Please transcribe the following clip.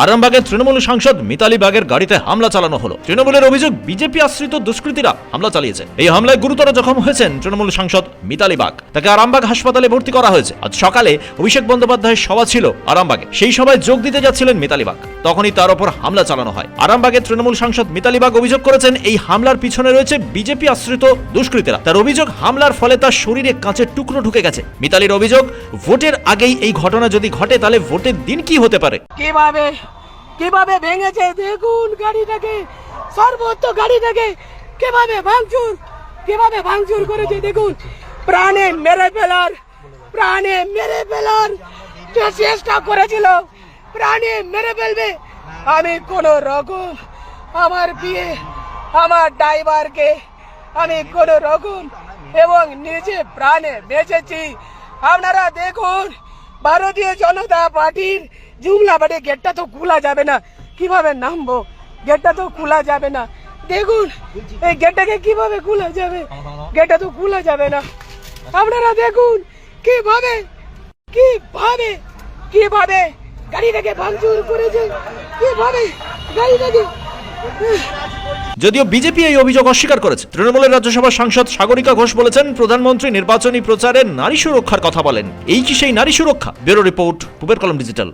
আরামবাগের তৃণমূল সাংসদ মিতালি বাগের গাড়িতে হামলা চালানো হলো। তৃণমূলের অভিযোগ বিজেপি আশ্রিত দুষ্কৃতীরা হামলা চালিয়েছে। এই হামলায় গুরুতর জখম হয়েছেন তৃণমূল সাংসদ মিতালি বাগ। তাকে আরামবাগ হাসপাতালে ভর্তি করা হয়েছে। আজ সকালে অভিষেক বন্দ্যোপাধ্যায়ের সভা ছিল আরামবাগে। সেই সভায় যোগ দিতে যাচ্ছিলেন মিতালি বাগ, তখনই তার উপর হামলা চালানো হয়। আরামবাগের তৃণমূল সাংসদ মিতালি বাগ অভিযোগ করেছেন এই হামলার পিছনে রয়েছে বিজেপি আশ্রিত দুষ্কৃতীরা। তার অভিযোগ হামলার ফলে তার শরীরে কাঁচের টুকরো ঢুকে গেছে। মিতালির অভিযোগ, ভোটের আগেই এই ঘটনা যদি ঘটে তাহলে ভোটের দিন কি হতে পারে। কিভাবে ভেঙেছে দেখুন গাড়িটাকে, সর্বত্র গাড়িটাকে কিভাবে ভাঙচুর করেছে দেখুন। প্রাণে মেরে ফেলার চেষ্টা করেছিল, প্রাণে মেরে ফেলবে। আমি কোন রকম আমার বিয়ে, আমার ড্রাইভারকে আমি কোন রকম এবং নিজে প্রাণে বেঁচেছি। আপনারা দেখুন, ভারতীয় জনতা পার্টির জুমলা বাড়ি গেটটা তো খোলা যাবে না, কিভাবে নামবো? গেটটা তো খোলা যাবে না। দেখুন এই গেটটাকে কিভাবে খোলা যাবে? গেটটা তো খোলা যাবে না। আপনারা দেখুন কিভাবে গাড়িটাকে ভাঙচুর করেছে, কিভাবে গাড়িটাকে। যদিও বিজেপি এই অভিযোগ অস্বীকার করেছে। তৃণমূলের রাজ্যসভার সাংসদ সাগরিকা ঘোষ বলেছেন, প্রধানমন্ত্রী নির্বাচনী প্রচারে নারী সুরক্ষার কথা বলেন। এই কি সেই নারী সুরক্ষা? ব্যুরো রিপোর্ট, পূবের কলম ডিজিটাল।